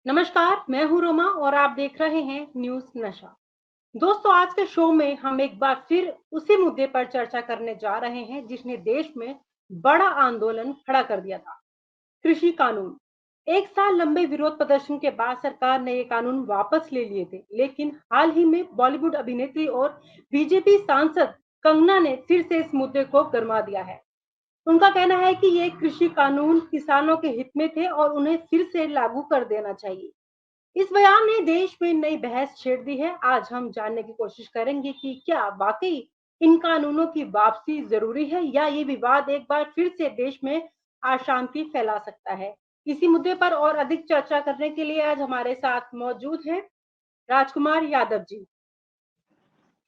नमस्कार, मैं हूँ रोमा और आप देख रहे हैं न्यूज़ नशा। दोस्तों, आज के शो में हम एक बार फिर उसी मुद्दे पर चर्चा करने जा रहे हैं जिसने देश में बड़ा आंदोलन खड़ा कर दिया था, कृषि कानून। एक साल लंबे विरोध प्रदर्शन के बाद सरकार ने ये कानून वापस ले लिए थे, लेकिन हाल ही में बॉलीवुड अभिनेत्री और बीजेपी सांसद कंगना ने फिर से इस मुद्दे को गरमा दिया है। उनका कहना है कि ये कृषि कानून किसानों के हित में थे और उन्हें फिर से लागू कर देना चाहिए। इस बयान ने देश में नई बहस छेड़ दी है। आज हम जानने की कोशिश करेंगे कि क्या वाकई इन कानूनों की वापसी जरूरी है या ये विवाद एक बार फिर से देश में अशांति फैला सकता है। इसी मुद्दे पर और अधिक चर्चा करने के लिए आज हमारे साथ मौजूद हैं राजकुमार यादव जी।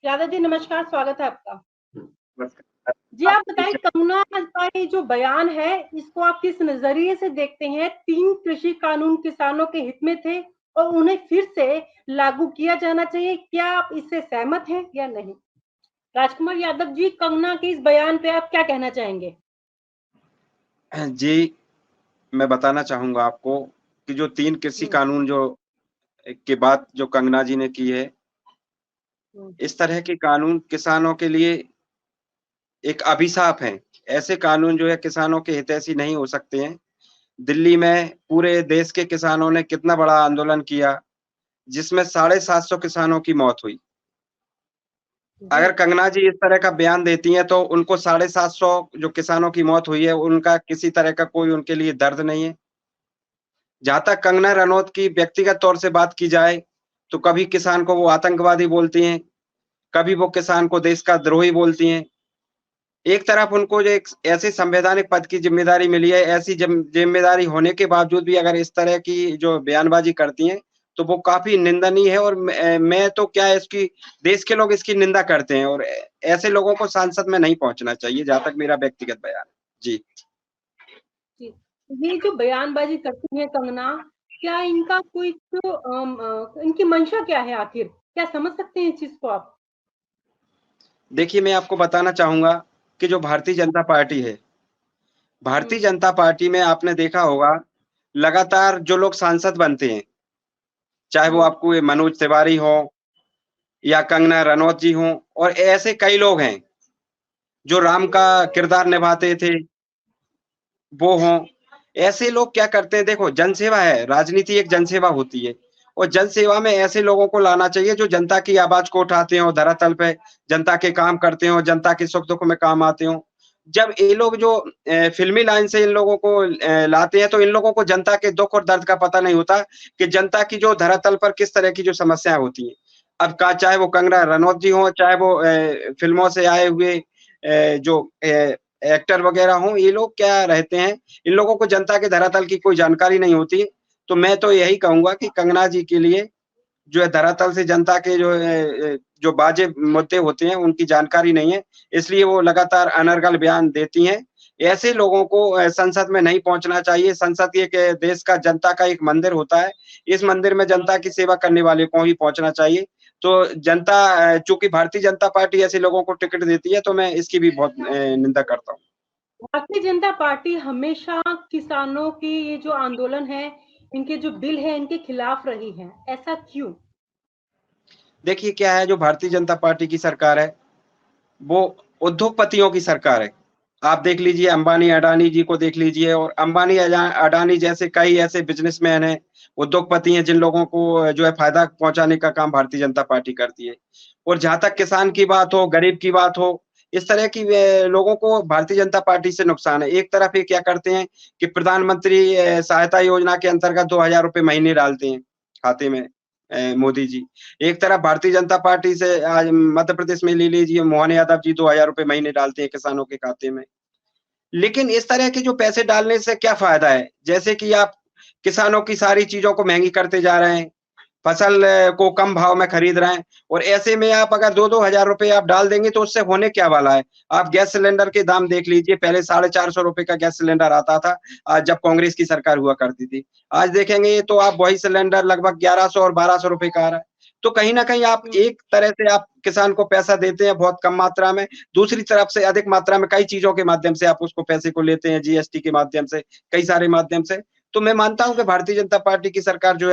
यादव जी, नमस्कार, स्वागत है आपका। जी, आप बताइए, कंगना का ये जो बयान है, इसको आप किस नजरिए से देखते हैं? 3 कृषि कानून किसानों के हित में थे और उन्हें फिर से लागू किया जाना चाहिए। क्या आप इससे सहमत हैं या नहीं? राजकुमार यादव जी, कंगना के इस बयान पे आप क्या कहना चाहेंगे? जी, मैं बताना चाहूँगा आपको कि जो 3 कृषि हुँ, कानून की बात जो कंगना जी ने की है, हुँ, इस तरह के कानून किसानों के लिए एक अभिशाप हैं। ऐसे कानून जो है किसानों के हितैषी नहीं हो सकते हैं। दिल्ली में पूरे देश के किसानों ने कितना बड़ा आंदोलन किया, जिसमें 750 किसानों की मौत हुई। जी, अगर कंगना जी इस तरह का बयान देती हैं, तो उनको 750 जो किसानों की मौत हुई है, उनका किसी तरह का कोई उनके लिए दर्द नहीं है। जहाँ तक कंगना रनौत की व्यक्तिगत तौर से बात की जाए, तो कभी किसान को वो आतंकवादी बोलती हैं, कभी वो किसान को देश का द्रोही बोलती हैं। एक तरफ उनको जो एक ऐसे संवैधानिक पद की ज़िम्मेदारी मिली है, ऐसी ज़िम्मेदारी होने के बावजूद भी अगर इस तरह की जो बयानबाज़ी करती हैं, तो वो काफ़ी निंदनीय है और मैं तो क्या है इसकी देश के लोग इसकी निंदा करते हैं और ऐसे लोगों को संसद में नहीं पहुँचना चाहिए, जहाँ तक मेरा व्यक्तिगत बयान है। जी। जी। ये जो बयानबाज़ी करती हैं कंगना, क्या इनका कोई तो इनकी मंशा क्या है आखिर? क्या समझ सकते हैं इस चीज़ को आप? देखिए, मैं आपको बताना चाहूँगा कि जो भारतीय जनता पार्टी है, भारतीय हुँ, जनता पार्टी में आपने देखा होगा, लगातार जो लोग सांसद बनते हैं, चाहे वो हुँ, आपको ये मनोज तिवारी हों या कंगना रनौत जी हों और ऐसे कई लोग हैं, जो राम का किरदार निभाते थे, वो हों। ऐसे लोग क्या करते हैं देखो जनसेवा है, राजनीति एक जनसेवा होती है और जनसेवा में ऐसे लोगों को लाना चाहिए जो जनता की आवाज़ को उठाते हों, धरातल पे जनता के काम करते हों, जनता के सुख-दुःख में काम आते हों। जब ये लोग जो फ़िल्मी लाइन से इन लोगों को लाते हैं तो इन लोगों को जनता के दुःख और दर्द का पता नहीं होता कि जनता की जो धरातल पर किस तरह की जो समस्याएँ होती हैं। अब का चाहे वो कंगना रनौत जी हों, चाहे वो फ़िल्मों से आए हुए जो एक्टर वग़ैरह हों, ये लोग क्या रहते हैं, इन लोगों को जनता के धरातल की कोई जानकारी नहीं होती। तो मैं तो यही कहूँगा कि कंगना जी के लिए जो है धरातल से जनता के जो वाजिब मुद्दे होते हैं, उनकी जानकारी नहीं है, इसलिए वो लगातार अनर्गल बयान देती हैं। ऐसे लोगों को संसद में नहीं पहुँचना चाहिए। संसद एक देश का जनता का एक मंदिर होता है। इस मंदिर में जनता की सेवा करने वाले को ही पहुँचना चाहिए। तो जनता चूँकि भारतीय जनता पार्टी ऐसे लोगों को टिकट देती है, तो मैं इसकी भी बहुत निंदा करता हूँ। भारतीय जनता पार्टी हमेशा किसानों की ये जो आंदोलन है, इनके जो बिल है, इनके खिलाफ रही है। ऐसा क्यों? देखिए क्या है जो भारतीय जनता पार्टी की सरकार है, वो उद्योगपतियों की सरकार है। आप देख लीजिए अंबानी, अडानी जी को देख लीजिए और अंबानी, अडानी जैसे कई ऐसे बिज़नेसमैन हैं, उद्योगपति हैं जिन लोगों को जो है फ़ायदा पहुँचाने का काम भारतीय जनता पार्टी करती है। और जहाँ तक किसान की बात हो, गरीब की बात हो, इस तरह की लोगों को भारतीय जनता पार्टी से नुकसान है। एक तरफ ये क्या करते हैं कि प्रधानमंत्री सहायता योजना के अंतर्गत ₹2000 महीने डालते हैं खाते में मोदी जी। एक तरफ भारतीय जनता पार्टी से आज मध्य प्रदेश में ले लीजिए मोहन यादव जी ₹2000 महीने डालते हैं किसानों के खाते में। लेकिन इस तरह के जो पैसे डालने से क्या फ़ायदा है? जैसे कि आप किसानों की सारी चीज़ों को महँगी करते जा रहे हैं, फसल को कम भाव में खरीद रहे हैं और ऐसे में आप अगर 2-2 हज़ार रुपए आप डाल देंगे तो उससे होने क्या वाला है? आप गैस सिलेंडर के दाम देख लीजिए, पहले ₹450 का गैस सिलेंडर आता था जब कांग्रेस की सरकार हुआ करती थी। आज देखेंगे तो आप वही सिलेंडर लगभग 1100 और ₹1200 का आ रहा है। तो कहीं न कहीं आप हुँ, एक तरह से आप किसान को पैसा देते हैं बहुत कम मात्रा में, दूसरी तरफ से अधिक मात्रा में कई चीज़ों के माध्यम से आप उसको पैसे को लेते हैं, जीएसटी के माध्यम से, कई सारे माध्यम से। तो मैं मानता हूँ कि भारतीय जनता पार्टी की सरकार जो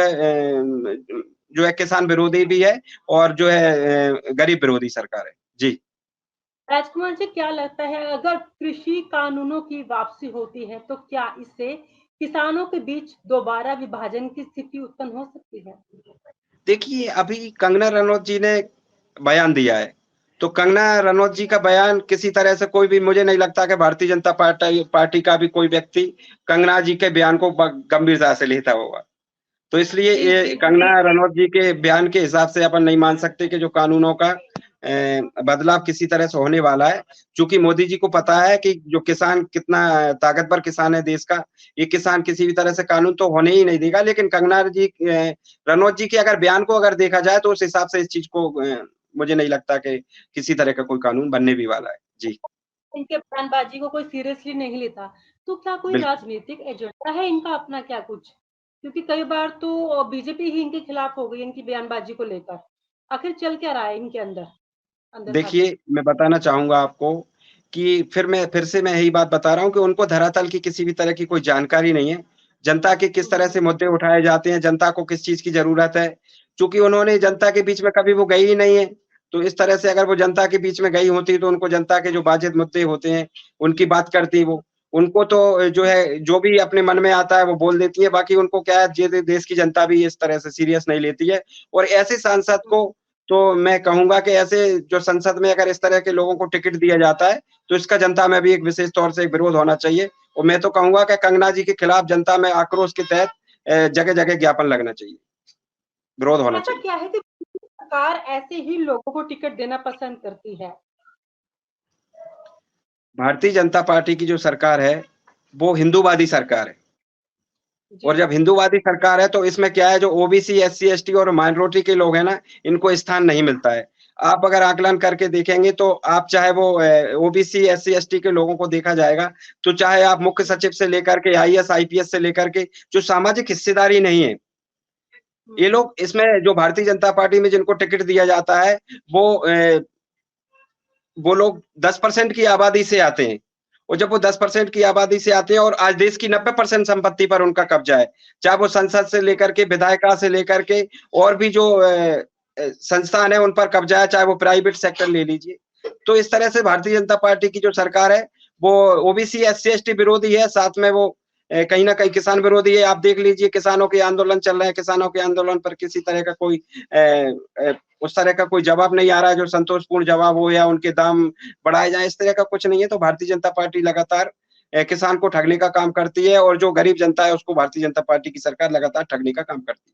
है किसान विरोधी भी है और जो है गरीब विरोधी सरकार है। जी। राजकुमार जी, क्या लगता है अगर कृषि कानूनों की वापसी होती है तो क्या इससे किसानों के बीच दोबारा विभाजन की स्थिति उत्पन्न हो सकती है? देखिए, अभी कंगना रनौत जी ने बयान दिया है, तो कंगना रनौत जी का बयान किसी तरह से कोई भी मुझे नहीं लगता कि भारतीय जनता पार्टी का भी कोई व्यक्ति कंगना जी के बयान को ब गंभीरता से लेता होगा। तो इसलिए जी, ये जी। कंगना रनौत जी के बयान के हिसाब से अपन नहीं मान सकते कि जो कानूनों का बदलाव किसी तरह से होने वाला है। चूँकि मोदी जी को पता है कि जो किसान कितना ताकतवर किसान है देश का, ये किसान किसी भी तरह से कानून तो होने ही नहीं देगा। लेकिन कंगना जी रनौत जी के अगर बयान को अगर देखा जाए तो उस हिसाब से इस चीज़ को मुझे नहीं लगता कि किसी तरह का कोई कानून बनने भी वाला है। जी, इनके बयानबाजी को कोई सीरियसली नहीं लेता। तो क्या कोई बिल्कुल। राजनीतिक एजेंडा है इनका अपना क्या कुछ? क्योंकि कई बार तो बीजेपी ही इनके खिलाफ हो गई इनकी बयानबाजी को लेकर। आखिर चल क्या रहा है इनके अंदर, अंदर खाते? देखिए, मैं बताना चाहूँगा आपको कि फिर से मैं यही बात बता रहा हूँ कि उनको धरातल की किसी भी तरह की कोई जानकारी नहीं है। जनता के किस तरह हुँ, से मुद्दे उठाए जाते हैं, जनता को किस चीज़ की ज़रूरत है। चूँकि उन्होंने जनता के बीच में कभी वो गई ही नहीं है, तो इस तरह से अगर वो जनता के बीच में गई होती तो उनको जनता के जो वाजिब मुद्दे होते हैं, उनकी बात करती वो। उनको तो जो है, जो भी अपने मन में आता है वो बोल देती हैं, बाकी उनको क्या है जे दे देश की जनता भी इस तरह से सीरियस नहीं लेती है और ऐसे सांसद हुँ। को तो मैं कहूँगा कि ऐसे जो संसद में अगर इस तरह के लोगों को टिकट दिया जाता है, तो इसका जनता में भी एक विशेष तौर से एक विरोध होना चाहिए और मैं तो कहूँगा कि कंगना जी के खिलाफ जनता में आक्रोश के तहत जगह-जगह ज्ञापन लगना चाहिए, विरोध तो होना ऐसा चाहिए। क्या है कि सरकार ऐसे ही लोगों को टिकट देना पसंद करती है? भारतीय जनता पार्टी की जो सरकार है, वो हिंदूवादी सरकार है जी। और जब हिंदूवादी सरकार है, तो इसमें क्या है जो ओबीसी, एससी, एसटी और माइनॉरिटी के लोग हैं ना, इनको स्थान नहीं मिलता है। आप अगर आकलन करके देखेंगे तो आप चाहे वो ओबीसी, एससी, एसटी के लोगों को देखा जाएगा, तो चाहे आप मुख्य सचिव से लेकर के आईएएस, आईपीएस से लेकर के जो सामाजिक हिस्सेदारी नहीं है, ये हुँ। लोग इसमें जो भारतीय जनता पार्टी में जिनको टिकट दिया जाता है, वो लोग 10% की आबादी से आते हैं और जब वो 10% की आबादी से आते हैं और आज देश की 90% संपत्ति पर उनका कब्जा है, चाहे वो संसद से लेकर के, विधायिका से लेकर के और भी जो संस्थान है उन पर कब्जा है, चाहे वो प्राइवेट सेक्टर ले लीजिए। तो इस तरह से भारतीय जनता पार्टी की जो सरकार है, वो ओबीसी, एससी, एसटी विरोधी है, साथ में वो कहीं न कहीं किसान विरोधी है। आप देख लीजिए किसानों के आंदोलन चल रहे हैं, किसानों के आंदोलन पर किसी तरह का कोई अ अ, उस तरह का कोई जवाब नहीं आ रहा है जो संतोषपूर्ण जवाब हो या उनके दाम बढ़ाए जाएँ, इस तरह का कुछ नहीं है। तो भारतीय जनता पार्टी लगातार किसान को ठगने का काम करती है और जो गरीब जनता है उसको भारतीय जनता पार्टी की सरकार लगातार ठगने का काम करती है।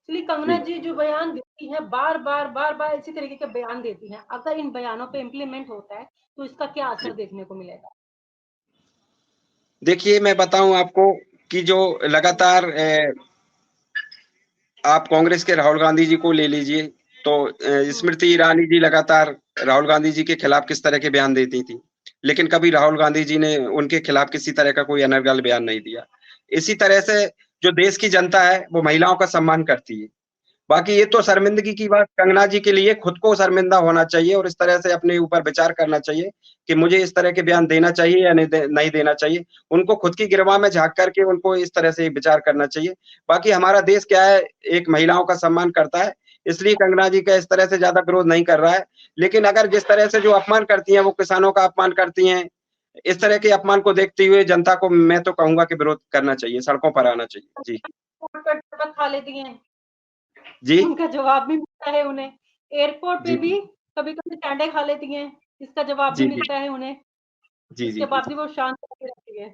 एक्चुअली कंगना जी। जी जो बयान देती हैं, बार-बार इसी तरीके के बयान देती हैं। अगर इन बयानों पे इम्प्लीमेंट होता है, तो इसका क्या असर जी। देखने को मिलेगा? देखिए, मैं बताऊँ आपको कि जो हुँ, लगातार आप कांग्रेस के राहुल गांधी जी को ले लीजिए, तो हुँ, स्मृति ईरानी जी लगातार राहुल गांधी जी के खिलाफ किस तरह के बयान देती थीं। लेकिन कभी राहुल गांधी जी ने उनके खिलाफ किसी तरह का कोई अनर्गल बयान नहीं दिया। इसी तरह से जो देश की जनता है, वो महिलाओं का सम्मान करती है। बाकी ये तो हुँ। शर्मिंदगी की बात कंगना जी के लिए खुद को शर्मिंदा होना चाहिए और इस तरह से अपने ऊपर विचार करना चाहिए कि मुझे इस तरह के बयान देना चाहिए या नहीं देना चाहिए। उनको खुद की गिरवा में झाँक कर के उनको इस तरह से विचार करना चाहिए। बाकी हमारा देश क्या है, एक महिलाओं का सम्मान करता है, इसलिए कंगना जी का इस तरह से ज़्यादा विरोध नहीं कर रहा है। लेकिन अगर जिस तरह से जो अपमान करती हैं, वो किसानों का अपमान करती हैं, इस तरह के अपमान को देखते हुए जनता को मैं तो कहूँगा कि विरोध करना चाहिए, सड़कों पर आना चाहिए। जी। कट खा लेती हैं, जी। उनका जवाब भी मिलता है उन्हें। एयरपोर्ट पे जी, भी जी। कभी-कभी चाँटे खा लेती हैं, इसका जवाब भी जी, जी। मिलता है उन्हें। जी, जी, इसके जी। बाद भी वो शांत बैठी रहती है।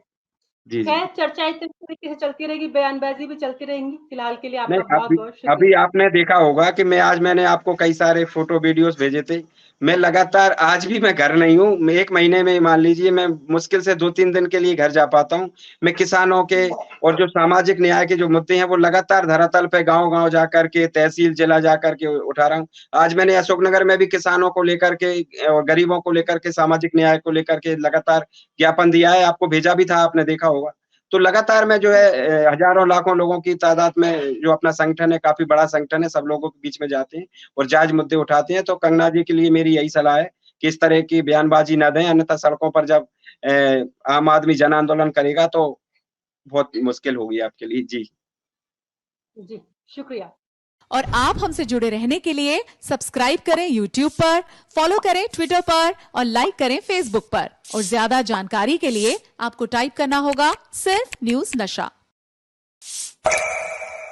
जी, जी, खैर जी। चर्चा इस तरीके से चलती रहेगी, बयानबाज़ी भी चलती रहेंगी। फिलहाल के लिए नहीं, आपका अभी बहुत-बहुत अभी शुक्रिया। आपने देखा होगा कि मैंने आपको कई सारे फ़ोटो वीडियोज़ भेजे थे। मैं लगातार आज भी मैं घर नहीं हूँ। मैं 1 महीने में मान लीजिए मैं मुश्किल से 2-3 दिन के लिए घर जा पाता हूँ। मैं किसानों के हुँ, और जो सामाजिक न्याय के जो मुद्दे हैं, वो लगातार धरातल पे गाँव-गाँव जा कर के, तहसील, जिला जा कर के उठा रहा हूँ। आज मैंने अशोकनगर में भी किसानों को लेकर के और गरीबों को लेकर के, सामाजिक न्याय को लेकर के लगातार ज्ञापन दिया है। आपको भेजा भी था, आपने देखा होगा। तो लगातार मैं जो है हुँ। हज़ारों लाखों लोगों की तादाद में जो अपना संगठन है, काफ़ी बड़ा संगठन है, सब लोगों के बीच में जाते हैं और जायज़ मुद्दे उठाते हैं। तो कंगना जी के लिए मेरी यही सलाह है कि इस तरह की बयानबाज़ी ना दें, अन्यथा सड़कों पर जब आम आदमी जन आंदोलन करेगा तो बहुत मुश्किल होगी आपके लिए। जी। जी, शुक्रिया। और आप हमसे जुड़े रहने के लिए सब्सक्राइब करें YouTube पर, फॉलो करें ट्विटर पर और लाइक करें Facebook पर। और ज्यादा जानकारी के लिए आपको टाइप करना होगा सिर्फ न्यूज़ नशा।